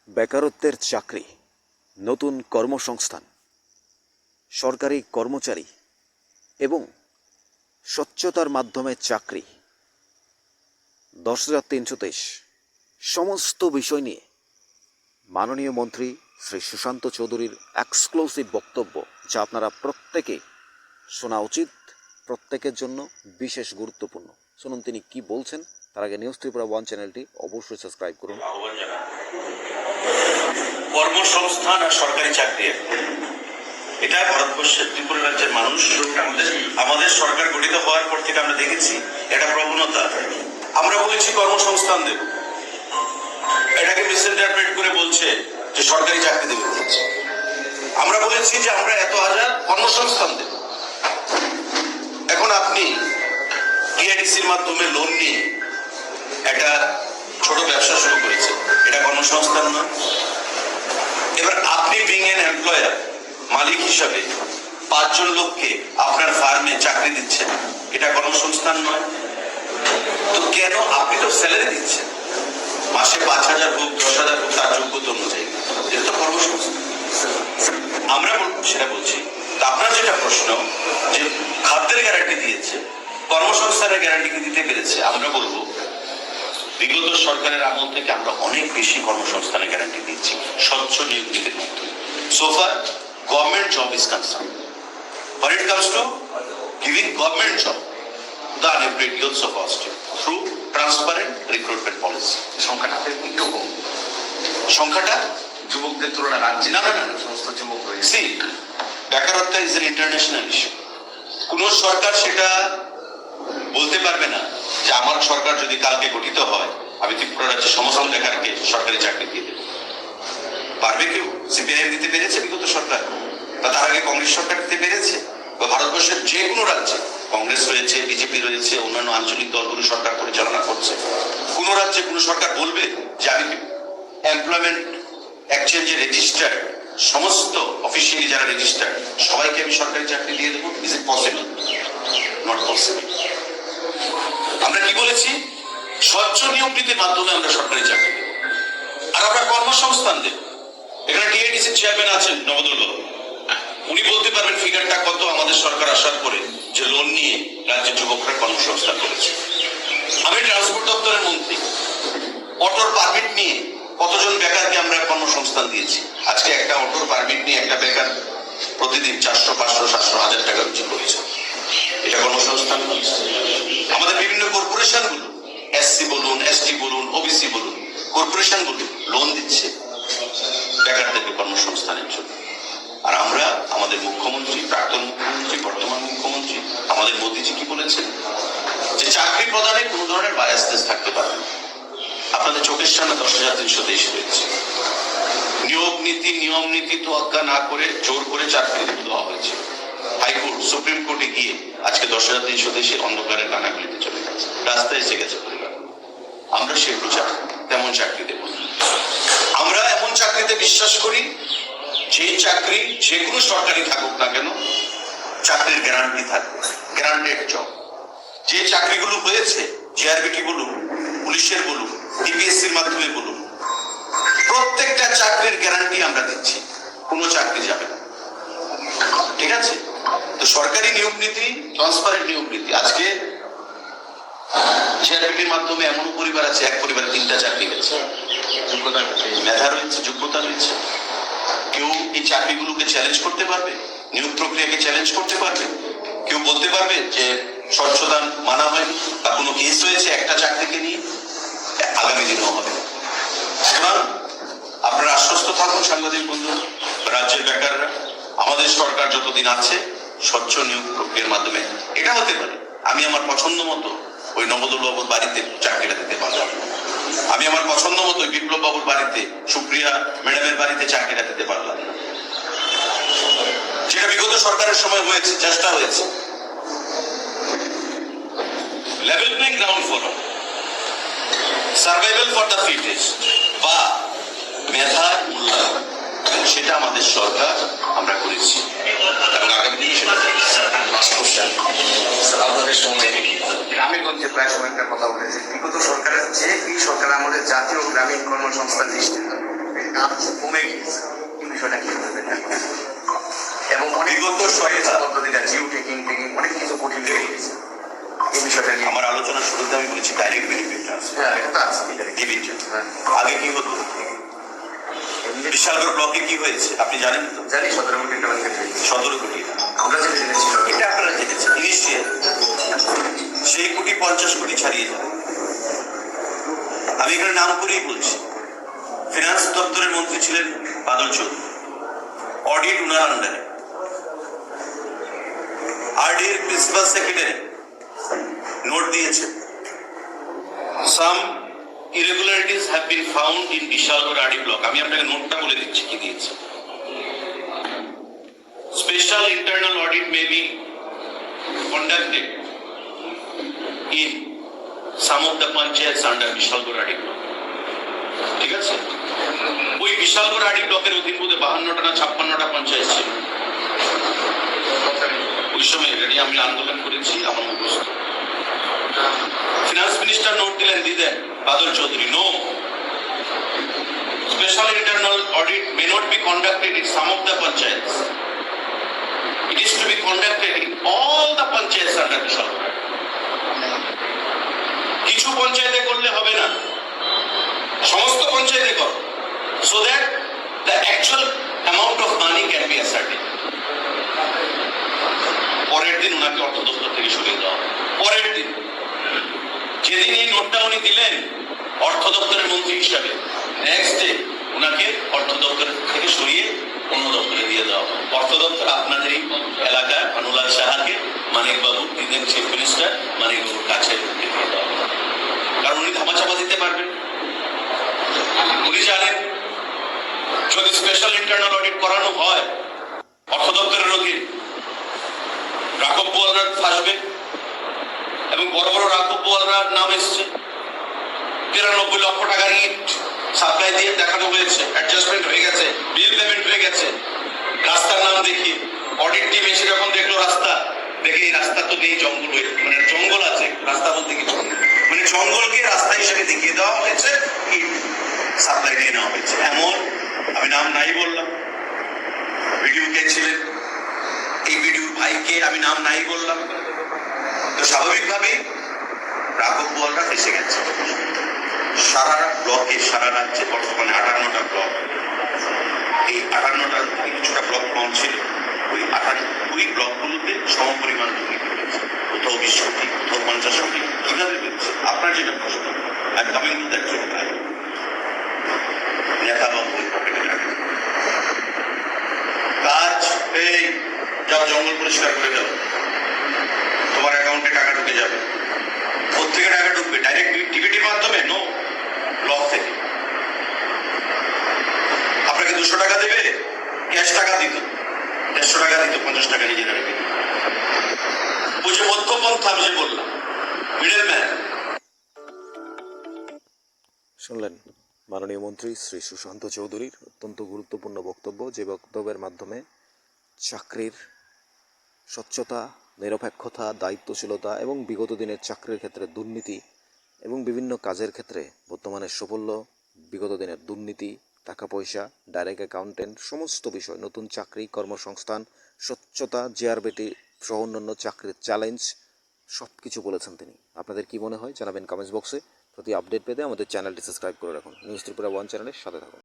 বেকারত্বের চাকরি, নতুন কর্মসংস্থান, সরকারি কর্মচারী এবং স্বচ্ছতার মাধ্যমে চাকরি ১০,৩২৩ সমস্ত বিষয় নিয়ে মাননীয় মন্ত্রী শ্রী সুশান্ত চৌধুরীর এক্সক্লুসিভ বক্তব্য, যা আপনারা প্রত্যেকে শোনা উচিত, প্রত্যেকের জন্য বিশেষ গুরুত্বপূর্ণ। শুনুন তিনি কি বলছেন। তার আগে নিউজ ত্রিপুরা 1 চ্যানেলটি অবশ্যই সাবস্ক্রাইব করুন। কর্মসংস্থান আর সরকারি চাকরি, এটা ভারতবর্ষের ত্রিপুরা রাজ্যের মানুষ, আমাদের সরকার গঠিত হওয়ার পর থেকে আমরা দেখেছি এটা প্রবণতা। আমরা বলেছি কর্মসংস্থান দেব, এটাকে মিসইন্টারপ্রেট করে বলছে যে সরকারি চাকরি দেবে। আমরা বলেছি যে আমরা এত হাজার কর্মসংস্থান দেব। এখন আপনি টিআইডিসির মাধ্যমে লোন নিয়ে একটা ছোট ব্যবসা শুরু করেছেন, এটা কর্মসংস্থান নয়? এবার আপনি বিং এন এমপ্লয়ার, মালিক হিসাবে 5 জন লোককে আপনার ফার্মে চাকরি দিচ্ছেন, এটা কর্মসংস্থান নয়? তো কেন? আপনি তো স্যালারি দিচ্ছেন, মাসে 5,000 হোক 10,000 হোক তার যোগ্যতা অনুযায়ী, এটা তো কর্মসংস্থান। আমরা সেটা বলছি। আপনার যেটা প্রশ্ন যে খাদ্যের গ্যারান্টি দিয়েছে, কর্মসংস্থানের গ্যারান্টি কি দিতে পেরেছে? আমরা বলবো বিগত সরকারের আমল থেকে আমরা অনেক বেশি কর্মসংস্থানের গ্যারান্টি দিচ্ছি স্বচ্ছ নিয়োগের মাধ্যমে। So far, government job is concerned. When it comes to giving government job, the unemployed youths of Austria through transparent recruitment policy. সংখ্যাটা একটু কম, সংখ্যাটা যুবকদের তুলনায় রাজ্যে না সমস্ত যুবক রয়েছে। See, বেকারত্ব is an international issue. কোন সরকার সেটা বলতে পারবে না যে আমার সরকার যদি কালকে গঠিত হয় আমি ত্রিপুরা রাজ্যের সমস্ত বেকারকে সরকারি চাকরি দিয়ে দেব। পারবে কেউ? সিপিআইএম দিতে পেরেছে বিগত সরকার, বা তার আগে কংগ্রেস সরকার দিতে পেরেছে? বা ভারতবর্ষের যে কোনো রাজ্যে কংগ্রেস রয়েছে, বিজেপি রয়েছে, অন্যান্য আঞ্চলিক দলগুলো সরকার পরিচালনা করছে, কোন রাজ্যে কোন সরকার বলবে যে আমি এমপ্লয়মেন্ট এক্সচেঞ্জে রেজিস্টার্ড সমস্ত অফিসিয়ালি যারা রেজিস্টার্ড সবাইকে আমি সরকারি চাকরি দিয়ে দেবো? Is it possible? Not possible. আমরা কি বলেছি? স্বচ্ছ নিয়োগ নীতির মাধ্যমে আমরা সরকারি চাকরি দেব, আর আমরা কর্মসংস্থান দেব। এখানে টিআইডিসির চেয়ারম্যান আছেন নবদল বাবু, উনি বলতে পারবেন ফিগারটা কত আমাদের সরকার আসার পরে যে লোন নিয়ে রাজ্যের যুবকরা কর্মসংস্থান করেছে। আমি ট্রান্সপোর্ট দপ্তরের মন্ত্রী, অটোর পারমিট নিয়ে কতজন বেকারকে আমরা কর্মসংস্থান দিয়েছি। আজকে একটা অটোর পারমিট নিয়ে একটা বেকার প্রতিদিন 400, 500, 700, 1000 টাকা রুজি করেছে, এটা কর্মসংস্থান। আমাদের বিভিন্ন কর্পোরেশন গুলো, এসসি বলুন, এসটি বলুন, ওবিসি বলুন, কর্পোরেশন গুলো লোন দিচ্ছে বেকারদেরকে কর্মসংস্থানের জন্য। আর আমরা, আমাদের মুখ্যমন্ত্রী, প্রাক্তন মুখ্যমন্ত্রী, বর্তমান মুখ্যমন্ত্রী, আমাদের মোদীজি কি বলেছেন যে চাকরি প্রদানে কোনো ধরনের বায়াসনেস থাকতে পারে না। আপনাদের চোখের সামনে 10,323 রয়েছে। নিয়োগ নীতি, নিয়ম নীতি তোয়াক্কা না করে জোর করে চাকরি দেওয়া হয়েছে। হাইকোর্ট, সুপ্রিম কোর্টে গিয়ে আজকে 10,323 অন্ধকারের কানাগুলিতে চলে গেছে, রাস্তায় এসে গেছে পরিবার। আমরা সেগুলো তেমন চাকরি দেব না। আমরা এমন চাকরিতে বিশ্বাস করি যে চাকরি যে কোনো সরকারি থাকুক না কেন, চাকরির গ্যারান্টি থাকবে, গ্যারান্টেড জব। যে চাকরিগুলো হয়েছে, জিআরবিটি বলুন, পুলিশের বলুন, ডিপিএসসির মাধ্যমে বলুন, প্রত্যেকটা চাকরির গ্যারান্টি আমরা দিচ্ছি, কোনো চাকরি যাবে না। ঠিক আছে? তো সরকারি নিয়োগ নীতি, ট্রান্সপারেন্ট নিয়োগ নীতি। আজকে জিআরবিটির মাধ্যমে এমন পরিবার আছে, এক পরিবারে 3টা চাকরি পেয়েছে, যোগ্যতা মেধা রয়েছে, যোগ্যতা রয়েছে। কেউ এই চাকরিগুলোকে চ্যালেঞ্জ করতে পারবে, নিয়োগ প্রক্রিয়াকে চ্যালেঞ্জ করতে পারবে? কেউ বলতে পারবে যে স্বচ্ছতা মানা হয়নি বা কোনো কেস হয়েছে একটা চাকরিকে নিয়ে? আগামী দিনেও হবে। সুতরাং আপনারা আশ্বস্ত থাকুন সাংবাদিক বন্ধু, রাজ্যের বেকাররা, আমাদের সরকার যতদিন আছে স্বচ্ছ নিয়োগ প্রক্রিয়ার মাধ্যমে এটা হতে পারে আমি আমার পছন্দ মতো ওই নবদল বাবুর বাড়িতে চাকরিটা দিতে পারলাম, আমি আমার পছন্দ মতো বিপ্লব বাবুর বাড়িতে, সুপ্রিয়া ম্যাডামের বাড়িতে চাকরিটা দিতে পারলাম না, যেটা বিগত সরকারের সময় হয়েছে, চেষ্টা হয়েছে। Level playing ground forum, survival for the fittest বা মেধার মূল্যায়ন, সেটা আমাদের সরকার আমরা করেছি এবং আগামী দিনে সেটা আপনাদের সময় গ্রামেগঞ্জে প্রায় সময়টার কথা বলেছে। বিগত সরকারের চেয়ে এই সরকার আমাদের জাতীয় গ্রামীণ কর্মসংস্থান নিশ্চিত কাজ কমে গিয়েছে এই বিষয়টা কি বলবেন এখন? এবং অনেক বিগত পদ্ধতিটা জিও টেকিং অনেক কিছু কঠিন হয়ে গেছে এই বিষয়টা নিয়ে আমার আলোচনার শুরুতে আমি বলেছি ডাইরেক্ট বেনিফিট ট্রান্সফার হ্যাঁ এটা তো আছে ডিবিটি। হ্যাঁ আগে কি হতো? বিশালগড় ব্লকে কি হয়েছে আপনি জানেন তো? জানি 17 কোটি টাকা থেকে 17 কোটি। আমরা যেটা জেনেছি এটা আপনারা জেনেছেন ইনিশিয়াল, সেই কোটি 50 কোটি ছাড়িয়ে যাবে। আমি এখানে নাম করেই বলছি, ফিনান্স দপ্তরের মন্ত্রী ছিলেন বাদল চৌধুরী, অডিট উনার আন্ডারে, আরডিএর প্রিন্সিপাল সেক্রেটারি নোট দিয়েছেন, সাম irregularities have been found in Bishalgarh RD block. আমি আপনাকে নোটটা বলে দিচ্ছি কি দিয়েছে। Special internal audit may be conducted in some of the panchayats under Bishalgarh RD block. ঠিক আছে? ওই বিশালগড় RD ব্লকের অধীন বোধহয় 52টা না 56টা পঞ্চায়েত ছিল। ওই সময় এটা নিয়ে আমি আন্দোলন করেছি, আমার মুখস্থ। ফিনান্স মিনিস্টার নোট দিলেন Badal Chowdhury, no, special internal audit may not be conducted in some of the panchayats. It is to be conducted in all the panchayats under Bishalgarh. কিছু পঞ্চায়েতে করলে হবে না, সমস্ত পঞ্চায়েতে করো, so that the actual amount of money can be ascertained. পরের দিন ওনাকে অর্থ দপ্তর থেকে সরিয়ে দেওয়া, পরের দিন যেদিন এই নোটটা উনি দিলেন অর্থ দপ্তরের মন্ত্রী হিসাবে, নেক্সট ডে ওনাকে অর্থ দপ্তর থেকে সরিয়ে অন্য দপ্তরে দিয়ে দেওয়া। অর্থ দপ্তর আপনাদের এই এলাকায় অনুলাল সাহাকে মানিকবাবু দিলেন চিফ মিনিস্টার, মানিকবাবুর কাছে দিয়ে দেওয়া, কারণ উনি ধামাচাপা দিতে পারবেন। উনি জানেন যদি স্পেশাল ইন্টারনাল অডিট করানো হয় অর্থ দপ্তরের অধীন, রাঘব বোয়ালরা আসবে এবং বড় বড় রাঘব বোয়ালরার নাম এসছে, 93 লক্ষ টাকার ইট সাপ্লাই দিয়ে দেখানো হয়েছে, অ্যাডজাস্টমেন্ট হয়ে গেছে, বিল পেমেন্ট হয়ে গেছে। রাস্তার নাম দেখিয়ে অডিট টিম এসে যখন দেখলো রাস্তা, দেখে এই রাস্তা তো নেই, জঙ্গল হয়ে, মানে জঙ্গল আছে, রাস্তা বলতে কিছু নেই, মানে জঙ্গলকে রাস্তা হিসেবে দেখিয়ে দেওয়া হয়েছে, ইট সাপ্লাই দিয়ে নেওয়া হয়েছে। এমন আমি নাম নাই বললাম, ভিডিও কে ছিলেন, এই ভিডিওর ভাইকে আমি নাম নাই বললাম, তো স্বাভাবিকভাবেই রাঘব বোয়ালরা ফেসে গেছে। সারা ব্লকে, সারা রাজ্যে বর্তমানে 58টা ব্লক, এই 58টা কিছুটা ব্লক কম ছিল, ওই ব্লকগুলোতে সমপরিমাণ দুর্নীতি হয়েছে, কোথাও 20 কোটি, কোথাও 50 কোটি। কিভাবে হয়েছে? আপনার যেটা প্রশ্ন, আমি কামিং টু দ্যাট ভাই, নেতা বা পকেটে টাকা কাজ, এই যাও জঙ্গল পরিষ্কার করে দাও, তোমার অ্যাকাউন্টে টাকা ঢুকে যাবে। কোথেকে টাকা ঢুকবে? ডাইরেক্ট ডিবিটির মাধ্যমে? নো, ব্লক থেকে। আপনাকে 200 টাকা দেবে, ক্যাশ টাকা দিত, 150 টাকা দিত, 50 টাকা নিজেরা রেখে দিত। ওই যে মধ্যপন্থা আমি যে বললাম, মিডল ম্যান। শুনলেন মাননীয় মন্ত্রী শ্রী সুশান্ত চৌধুরীর অত্যন্ত গুরুত্বপূর্ণ বক্তব্য, যে বক্তব্যের মাধ্যমে চাকরির স্বচ্ছতা, নিরপেক্ষতা, দায়িত্বশীলতা এবং বিগত দিনের চাকরির ক্ষেত্রে দুর্নীতি এবং বিভিন্ন কাজের ক্ষেত্রে বর্তমানে সাফল্য, বিগত দিনের দুর্নীতি, টাকা পয়সা, ডাইরেক্ট অ্যাকাউন্টেন্ট, সমস্ত বিষয়, নতুন চাকরি, কর্মসংস্থান, স্বচ্ছতা, জিআরবিটি সহ অন্যান্য চাকরির চ্যালেঞ্জ সব কিছু বলেছেন তিনি। আপনাদের কি মনে হয় জানাবেন কমেন্টস বক্সে। প্রতি আপডেট পেতে আমাদের চ্যানেলটি সাবস্ক্রাইব করে রাখুন। নিউজ ত্রিপুরা 1 চ্যানেলের সাথে থাকুন।